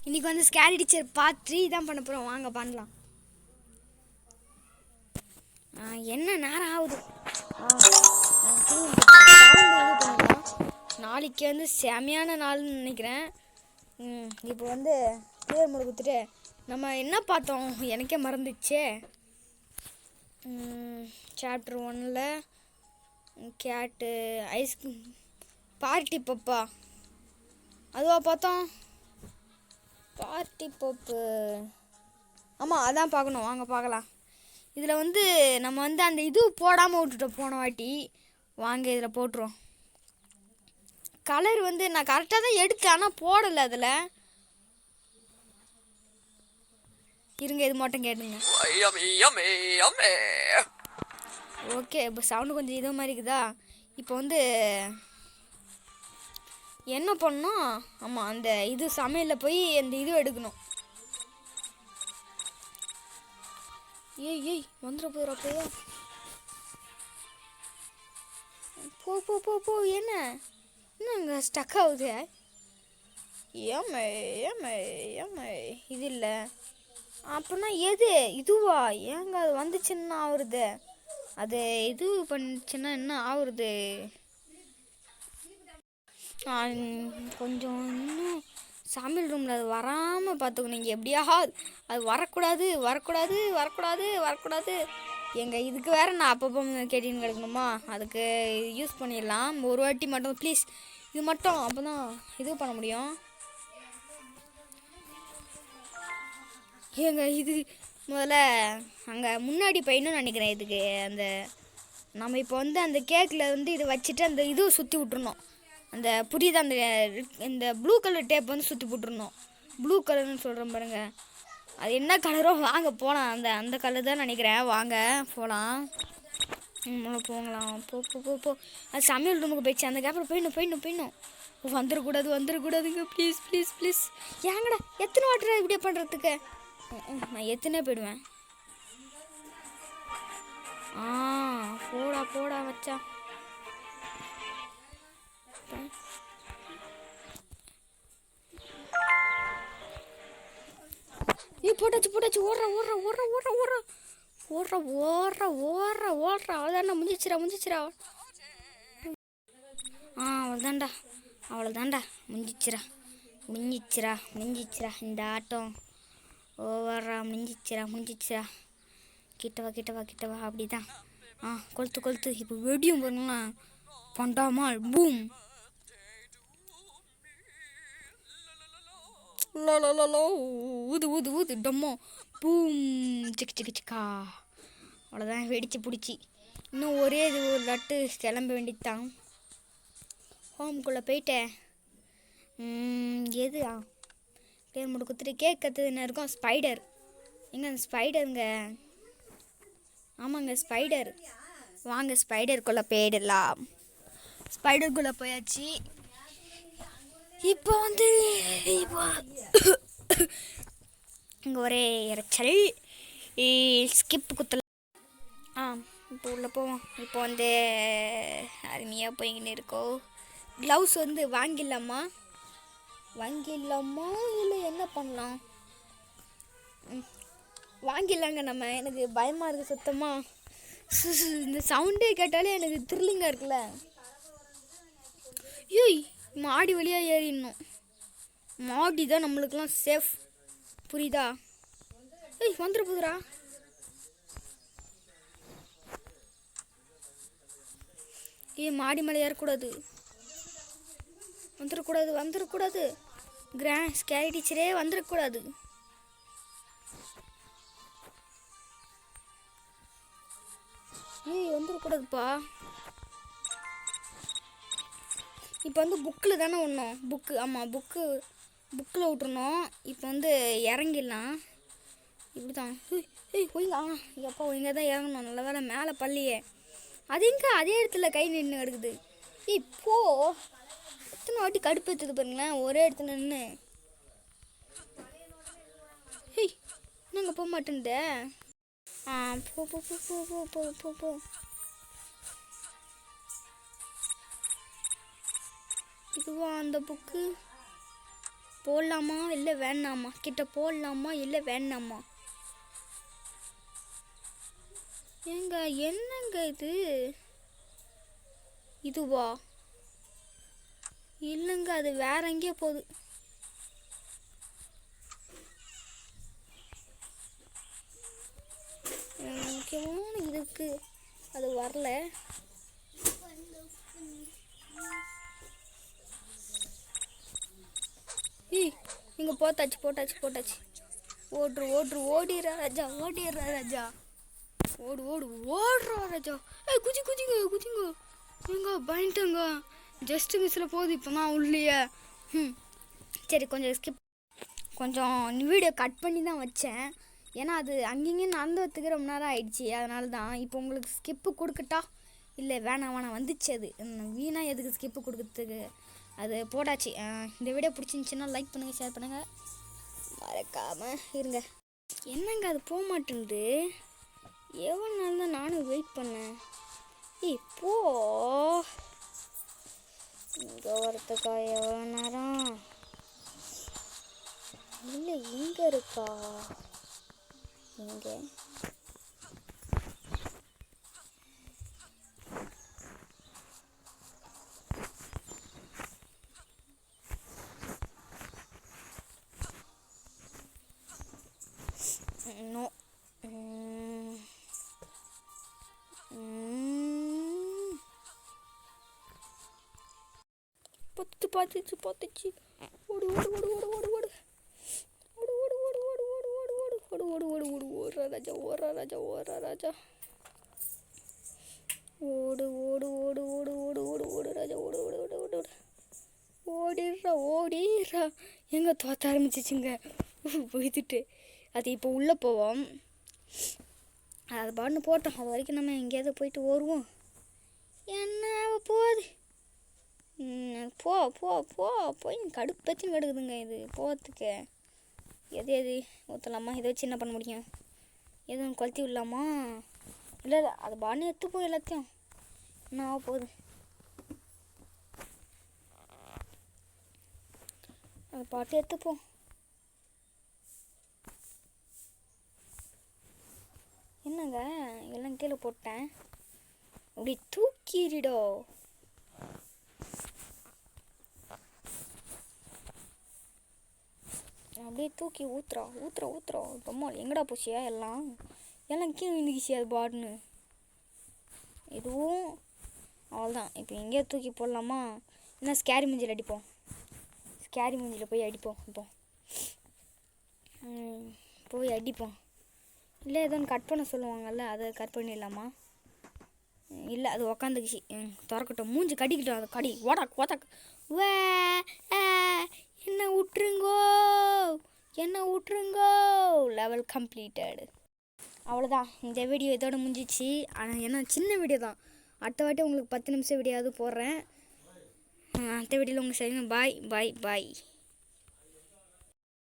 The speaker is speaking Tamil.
இன்றைக்கி வந்து ஸ்கேரி டீச்சர் பார்ட் 3 தான் பண்ண போகிறோம். வாங்க பண்ணலாம். என்ன நேரம் ஆகுது. நாளைக்கு வந்து செமையான நாள்னு நினைக்கிறேன். இப்போ வந்து பேர் முறை கொடுத்துட்டு நம்ம என்ன பார்த்தோம் எனக்கே மறந்துச்சே. சாப்டர் 1ல் கேட்டு ஐஸ்கிரீம் பார்ட்டி பப்பா அதுவா பார்த்தோம். பார்ட்டி பப்பு ஆமாம் அதான் பார்க்கணும். வாங்க பார்க்கலாம். இதில் வந்து நம்ம வந்து அந்த இது போடாமல் விட்டுட்டோம் போன வாட்டி. வாங்க இதில் போட்டுருவோம். கலர் வந்து நான் கரெக்டாக தான் எடுத்தேன், ஆனால் போடலை அதில். இருங்க இது மட்டும் கேட்டுங்க. ஓகே இப்போ சவுண்டு கொஞ்சம் இதே மாதிரி இருக்குதா. இப்போ வந்து என்ன பண்ணணும், ஆமாம் அந்த இது சமையலில் போய் அந்த இது எடுக்கணும். ஏய் வந்துட போகிறப்பையா. போ போ போ போ என்ன என்னங்க ஸ்டக் ஆகுது. ஏமே ஏமே ஏமே இது இல்லை அப்படின்னா எது இதுவா? ஏங்க அது வந்துச்சுன்னா ஆகுறது, அது இது பண்ணிச்சுன்னா என்ன ஆகுறது? கொஞ்சம் இன்னும் சமையல் ரூமில் அது வராமல் பார்த்துக்கணும். நீங்கள் எப்படியா அது வரக்கூடாது வரக்கூடாது வரக்கூடாது வரக்கூடாது. எங்கள் இதுக்கு வேறு நான் அப்பப்போ கேட்டின்னு கிடக்கணுமா, அதுக்கு யூஸ் பண்ணிடலாம். ஒரு வாட்டி மட்டும் ப்ளீஸ் இது மட்டும், அப்போ தான் இது பண்ண முடியும். ஏங்க இது முதல்ல அங்கே முன்னாடி போயிடணும்னு நினைக்கிறேன். இதுக்கு அந்த நம்ம இப்போ வந்து அந்த கேக்கில் வந்து இதை வச்சுட்டு அந்த இது சுற்றி விட்டுருணும். அந்த புரியுது, அந்த இந்த ப்ளூ கலர் டேப் வந்து சுற்றி போட்டுருணும். ப்ளூ கலர்னு சொல்கிறேன் பாருங்கள், அது என்ன கலரோ. வாங்க போகலாம். அந்த கலர் தான் நினைக்கிறேன். வாங்க போகலாம். போகலாம். போ போ போ போ அது சமையல் ரூமுக்கு போயிடுச்சு. அந்த கேப்பில் போயிடணும். வந்துடக்கூடாதுங்க. Please please please. ஏங்கடா எத்தனை வாட்டர் இப்படியே பண்ணுறதுக்கு. நான் எத்தனை போயிடுவேன். போடா வச்சா. போட்டாச்சு. ஓடுறா. அவ்வளோதாண்டா, முடிஞ்சிச்சிரா. அவ்வளோதாண்டா முடிஞ்சிச்சிரா. இந்த ஆட்டம் ஓவரா முடிஞ்சிச்சிரா. கிட்டவா அப்படிதான். கொளுத்து. இப்போ வெடியும் பாருங்களா. பண்டாமால் பூம். ஊது டம்மோ பூம் சிக்கா. அவ்வளோதான், வெடிச்சு பிடிச்சி. இன்னும் ஒரே இது ஒரு லட்டு கிளம்ப வேண்டியதுதான். ஹோம்குள்ளே போயிட்டேன். எது பேர் மட்டும் குத்துட்டு கேக் கற்றுன்னு இருக்கும். ஸ்பைடர் எங்க? அந்த ஸ்பைடருங்க. ஆமாங்க ஸ்பைடர். வாங்க ஸ்பைடருக்குள்ளே போயிடலாம். ஸ்பைடருக்குள்ளே போயாச்சு. இப்போ வந்து இங்கே ஒரே இறைச்சல். ஸ்கிப் குத்தலாம். இப்போ உள்ளே போவோம். இப்போ வந்து அருமையாக போய்கின்னு இருக்கோம். க்ளவுஸ் வந்து வாங்கிடலாமா இல்லை என்ன பண்ணலாம்? வாங்கிடலாங்க நம்ம. எனக்கு பயமாக இருக்குது சுத்தமாக. இந்த சவுண்டே கேட்டாலே எனக்கு த்ரில்லிங்காக இருக்குல்ல. மாடி வழியாக ஏறிடணும். மாடி தான் நம்மளுக்கெல்லாம் சேஃப், புரியுதா? வந்துட போதுரா. மாடி மேலே ஏறக்கூடாது. வந்துடக்கூடாது. ஸ்கேரி டீச்சரே வந்துடக்கூடாது. வந்துடக்கூடாதுப்பா. இப்போ வந்து புக்கில் தானே ஒன்றும் ஆமாம் புக்கில் விட்டுருணும். இப்போ வந்து இறங்கிடலாம். இப்படி தான். ஒய்ங்க எப்போ இங்கே தான் இறங்கணும். நல்ல வேலை மேலே பள்ளியே. அது எங்கே அதே இடத்துல கை நின்று கிடக்குது. இப்போ எத்தனை வாட்டி கடுப்பு எடுத்துது பாருங்களேன் ஒரே இடத்துல நின்று. நாங்கள் போக மாட்டேன்தே. போ. இதுவா அந்த புக்கு? போடலாமா இல்லை வேணாமா? கிட்ட போடலாமா இல்லை வேணாமா? ஏங்க என்னங்க இது? இதுவா? இல்லைங்க, அது வேற எங்கேயோ போகுது. முக்கியமான இதுக்கு அது வரல. இங்கே போட்டாச்சு. ஓடிடுறா ராஜா. ஓடுறா ராஜா. குதிங்க. எங்க பயந்துட்டங்க. ஜஸ்ட் மிஸ்ஸில் போகுது. இப்போ தான் உள்ளே. சரி, கொஞ்சம் வீடியோ கட் பண்ணி தான் வச்சேன். ஏன்னா அது அங்கேயும் நடந்து வரத்துக்கு ரொம்ப நேரம் ஆயிடுச்சு. அதனால தான் இப்போ உங்களுக்கு ஸ்கிப்பு கொடுக்கட்டா இல்லை வேணாம் வந்துச்சு. அது வீணாக எதுக்கு ஸ்கிப்பு கொடுக்கறதுக்கு? அது போட்டாச்சு. இந்த வீடியோ பிடிச்சிருந்துச்சின்னா லைக் பண்ணுங்கள், ஷேர் பண்ணுங்கள், மறக்காமல் இருங்க. என்னங்க அது போக மாட்டேங்குது? எவ்வளோ நாள் தான் நானும் வெயிட் பண்ணேன். போ இங்கே வரத்துக்கா எவ்வளோ நேரம்? இல்லை, இங்கே இருக்கா? இங்கே நோ. பார்த்துச்சு. ஓடு ராஜா. ஓடிடுறா. எங்க தோத்த ஆரம்பிச்சிச்சுங்க. போய்த்துட்டு அது இப்போ உள்ளே போவோம். அது பாட்டுன்னு போட்டோம். அது வரைக்கும் நம்ம எங்கேயாவது போயிட்டு வருவோம். என்ன போகுது? போய் கடுப்பச்சுன்னு கிடக்குதுங்க. இது போகிறதுக்கு எது ஊற்றலாமா? இதை வச்சு என்ன பண்ண முடியும்? எதுவும் கொளுத்தி விடலாமா? இல்லை, அது பாட்டுன்னு எடுத்துப்போம். எல்லாத்தையும் என்ன ஆக போகுது? அது பாட்டு எடுத்துப்போம். என்னங்க எல்லாம் கீழே போட்டேன். அப்படி தூக்கிடோ. அப்படியே தூக்கி ஊத்துறா. ரொம்ப எங்கடா போச்சியா? எல்லாம் கீழே விழுந்துக்கிச்சு. அது பாட்டுன்னு இதுவும் அவ்வளோதான். இப்போ எங்கேயோ தூக்கி போடலாமா? என்ன ஸ்கேரி மூஞ்சியில் அடிப்போம். போய் அடிப்போம். இப்போ போய் அடிப்போம். இல்லை, ஏதோ ஒன்று கட் பண்ண சொல்லுவாங்கள்ல, அதை கட் பண்ணிடலாமா? இல்லை, அது உக்காந்துக்குச்சு. திறக்கட்டும். மூஞ்சி கடிக்கட்டும். அது கடி ஓடா. வே என்ன விட்டுருங்கோ. Level completed. அவ்வளோதான். இந்த வீடியோ இதோட முடிஞ்சிச்சு. ஆனால் என்ன சின்ன வீடியோ தான். அடுத்த வாட்டி உங்களுக்கு 10 நிமிஷம் வீடியோவது போடுறேன். அடுத்த வீடியோவில் உங்களுக்கு சரிங்க. பாய்.